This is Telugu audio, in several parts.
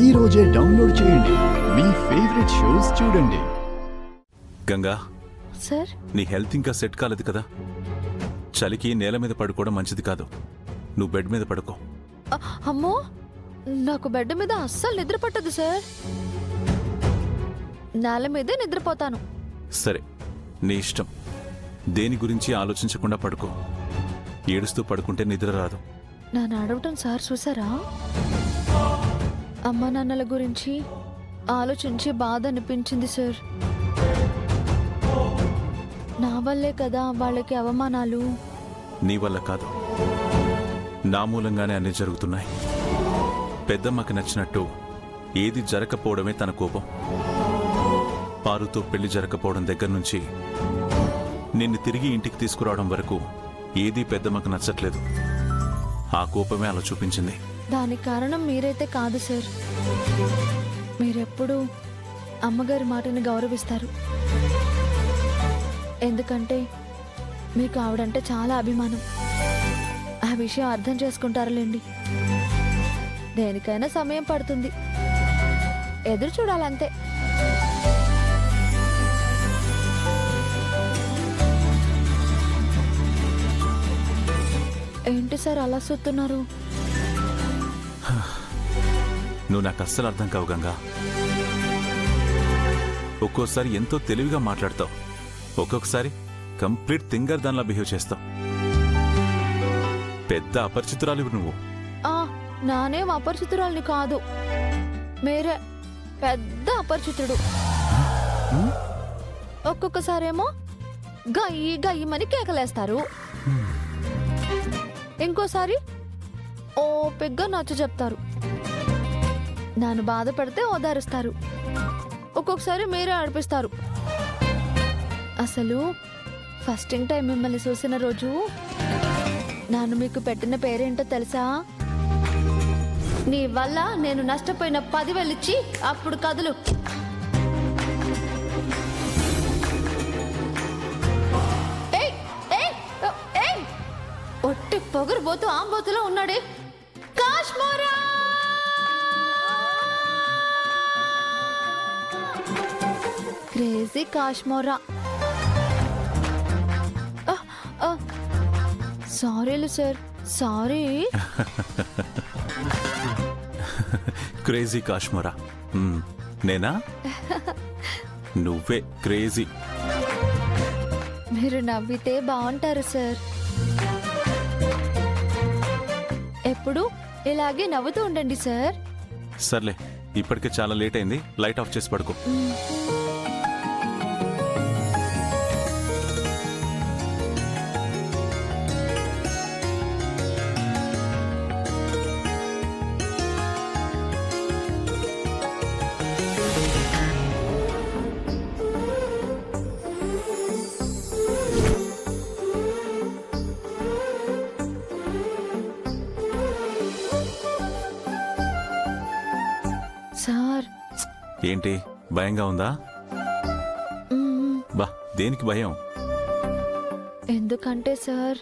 ఈ రోజే డౌన్లోడ్ చేయండి. మీ ఫేవరెట్ షోస్ చూడండి. గంగా, సార్, నీ హెల్త్ ఇంకా సెట్ కాలేదు కదా. చలికి నేల మీద పడుకోవడం మంచిది కాదు. నువ్వు బెడ్ మీద పడుకో. అమ్మో, నాకు బెడ్ మీద అస్సలు నిద్ర పట్టదు సార్. నేల మీదే నిద్రపోతాను. సరే, నీ ఇష్టం. దేని గురించి ఆలోచించకుండా పడుకో. ఏడుస్తూ పడుకుంటే నిద్ర రాదు. నన్ను అడగటం సార్ చూసారా? అమ్మా నాన్నల గురించి ఆలోచించి బాధ అనిపించింది సార్. నా వల్లే కదా వాళ్ళకి అవమానాలు. నీ వల్ల కాదు, నా మూలంగానే అన్నీ జరుగుతున్నాయి. పెద్దమ్మకి నచ్చినట్టు ఏది జరగకపోవడమే తన కోపం. పారుతో పెళ్లి జరగకపోవడం దగ్గర నుంచి నిన్ను తిరిగి ఇంటికి తీసుకురావడం వరకు ఏదీ పెద్దమ్మకు నచ్చట్లేదు. ఆ కోపమే అలా చూపించింది. దానికి కారణం మీరైతే కాదు సార్. మీరెప్పుడూ అమ్మగారి మాటని గౌరవిస్తారు. ఎందుకంటే మీకు ఆవిడంటే చాలా అభిమానం. ఆ విషయం అర్థం చేసుకుంటారులేండి. దేనికైనా సమయం పడుతుంది, ఎదురు చూడాలంతే. ఏంటి సార్ అలా చూస్తున్నారు? నువ్వు నాకు అస్సలు అర్థం కావు గంగా. ఒక్కోసారి ఎంతో తెలివిగా మాట్లాడతావు, ఒక్కొక్కసారి కంప్లీట్ తింగర్ దానిలా బిహేవ్ చేస్తావు. పెద్ద అపరిచితురాలివి నువ్వు. నానేం అపరిచితురాలిని కాదు, మీరే పెద్ద అపరిచితుడు. ఒక్కొక్కసారేమో గయ్యి గయ్యమని కేకలేస్తారు, ఇంకోసారి ఓపిగ్గా నచ్చ చెప్తారు. నన్ను బాధపడితే ఓదారుస్తారు, ఒక్కొక్కసారి మీరే ఆడిపిస్తారు. అసలు ఫస్టింగ్ టైం మిమ్మల్ని చూసిన రోజు నన్ను మీకు పెట్టిన పేరేంటో తెలుసా? నీ వల్ల నేను నష్టపోయిన 10,000 ఇచ్చి అప్పుడు కదులు. ఒట్టి పొగరుబోతూ ఆంబోతులో ఉన్నాడే కాశ్మోరా. క్రేజీ కాశ్మోరా. సారీలు సార్, సారీ. క్రేజీ కాశ్మోరా నేనా? నువ్వే క్రేజీ. మీరు నవ్వితే బాగుంటారు సార్. ఎప్పుడు ఇలాగే నవ్వుతూ ఉండండి సార్. సర్లే, ఇప్పటికే చాలా లేట్ అయింది. లైట్ ఆఫ్ చేసి పడుకో. సార్, ఏంటి భయంగా ఉందా? బా, దేనికి భయం? ఎందుకంటే సార్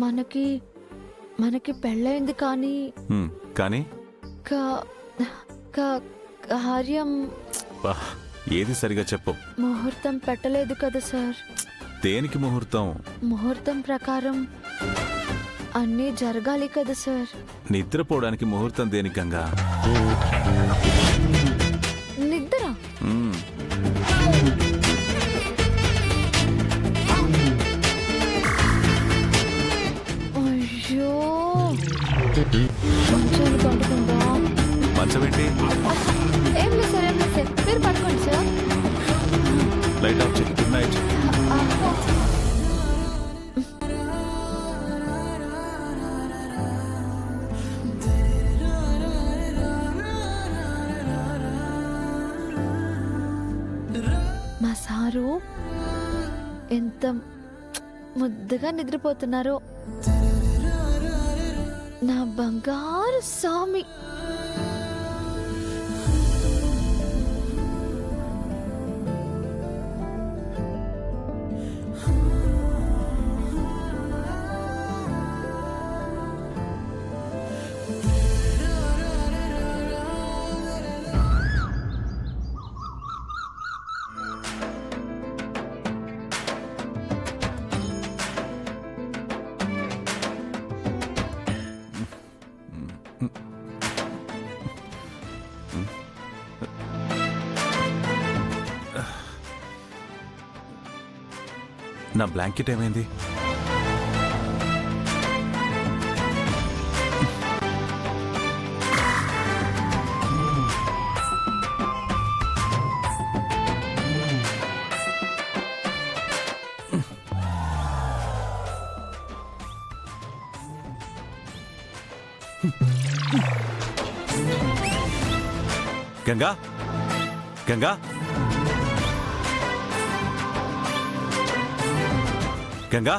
మనకి మనకి పెళ్ళైంది, కానీ కానీ కార్యం బా, ఏది సరిగా చెప్పు. ముహూర్తం పెట్టలేదు కదా సార్. దేనికి ముహూర్తం? ముహూర్తం ప్రకారం అన్నీ జరగాలి కదా సార్. నిద్రపోవడానికి ముహూర్తం దేనికి గంగా? నిద్ర? అయ్యో, మంచాన్ని పడుకుందాం. మంచం ఏంటి? ఏం లేదు సార్, ఏం లేదు సార్, మీరు పడుకోండి సార్. లైట్ ఆఫ్ చేయి. Good night. మా సారు ఎంత ముద్దుగా నిద్రపోతున్నారో. నా బంగారు స్వామి. నా బ్లాంకెట్ ఏమైంది? గంగా, గంగా, గంగా,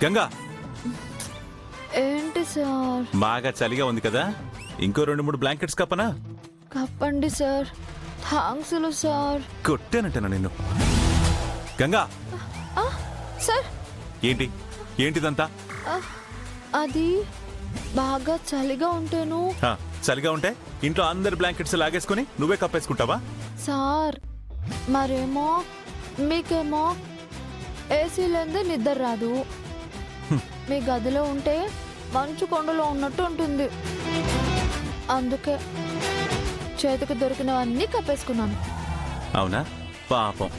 గంగా. ఏంటి సార్? బాగా చలిగా ఉంది కదా, ఇంకో 2-3 బ్లాంకెట్స్ కప్పనా? కప్పండి సార్. Thanks sir. కొట్టానంటనా నిన్ను? గంగా, ఆ, సార్ ఏంటి ఏంటిదంతా? ఆ, అది బాగా చలిగా ఉంటేను. ఆ, చలిగా ఉంటే ఇంట్లో అందరి బ్లాంకెట్స్ లాగేసుకుని నువ్వే కప్పేసుకుంటావా? సార్ మరేమో మీకేమో ఏసీ లేదే నిద్ర రాదు. మీ గదిలో ఉంటే మంచు కొండలో ఉన్నట్టు ఉంటుంది. అందుకే చేతికి దొరికినవన్నీ కప్పేసుకున్నాను. అవునా? పాపం,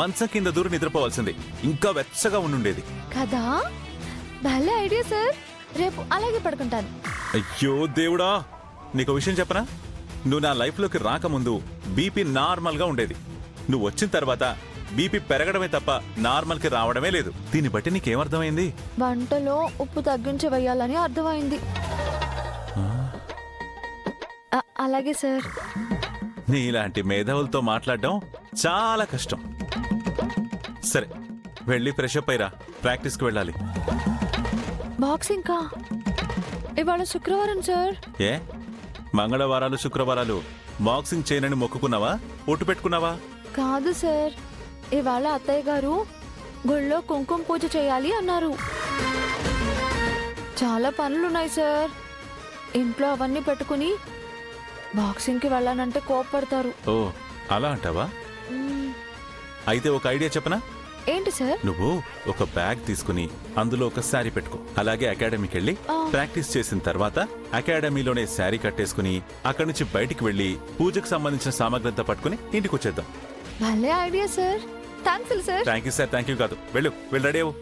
మంచం కింద దూరం నిద్రపోవాల్సింది, ఇంకా వెచ్చగా ఉండుండేది కదా. భలే ఐడియా సార్. రేపు అలాగే పడుకుంటాను. అయ్యో దేవుడా, నీకు విషయం చెప్పనా? నువ్వు నా లైఫ్లోకి రాకముందు బీపీ నార్మల్గా ఉండేది. నువ్వు వచ్చిన తర్వాత బీపీ పెరగడమే తప్ప నార్మల్కి రావడమే లేదు. దీన్ని బట్టి నీకేమర్థమైంది? వంటలో ఉప్పు తగ్గించి వేయాలని అర్థమైంది. అలాగే సార్. నీలాంటి మేధావులతో మాట్లాడడం చాలా కష్టం. సరే, వెళ్ళి ఫ్రెష్ అప్ అయ్యిరా, ప్రాక్టీస్కి వెళ్ళాలి. బాక్సింగ్ కా? ఇవాళ శుక్రవారం సార్. ఏ, మంగళవారాలు శుక్రవారాలు బాక్సింగ్ చేయనని మొక్కుకున్నావా? ఒట్టు పెట్టుకున్నావా? కాదు సార్, ఇవాళ అత్తయ్య గారు గుళ్ళో కుంకుమ పూజ చేయాలి అన్నారు. చాలా పనులున్నాయి సార్. ఇంట్లో అవన్నీ పెట్టుకుని బాక్సింగ్కి వెళ్ళానంటే కోప్పడతారు. ఓ, అలా అంటావా? మ్మ్. అయితే ఒక ఐడియా చెప్పనా? ఏంటి సార్? నువ్వు ఒక బ్యాగ్ తీసుకుని అందులో ఒక శారీ పెట్టుకో. అలాగే అకాడమీకి వెళ్ళి ఆ. ప్రాక్టీస్ చేసిన తర్వాత అకాడమీలోనే శారీ కట్టేసుకుని అక్కడి నుంచి బయటికి వెళ్ళి పూజకు సంబంధించిన సామాగ్రి అంతా పట్టుకుని ఇంటికి వచ్చేద్దాం. భలే idea sir. Thanks sir. Thank you sir, thank you కాదు. వెళ్ళు, వెళ్ళి రెడీ అవ్వు.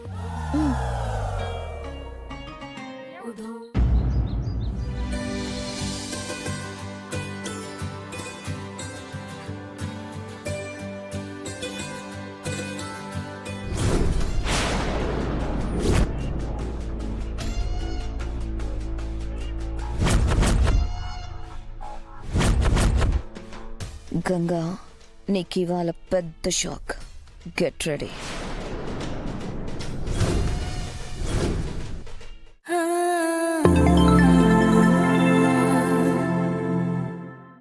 గంగా, నీకు ఇవాళ పెద్ద షాక్. Get ready.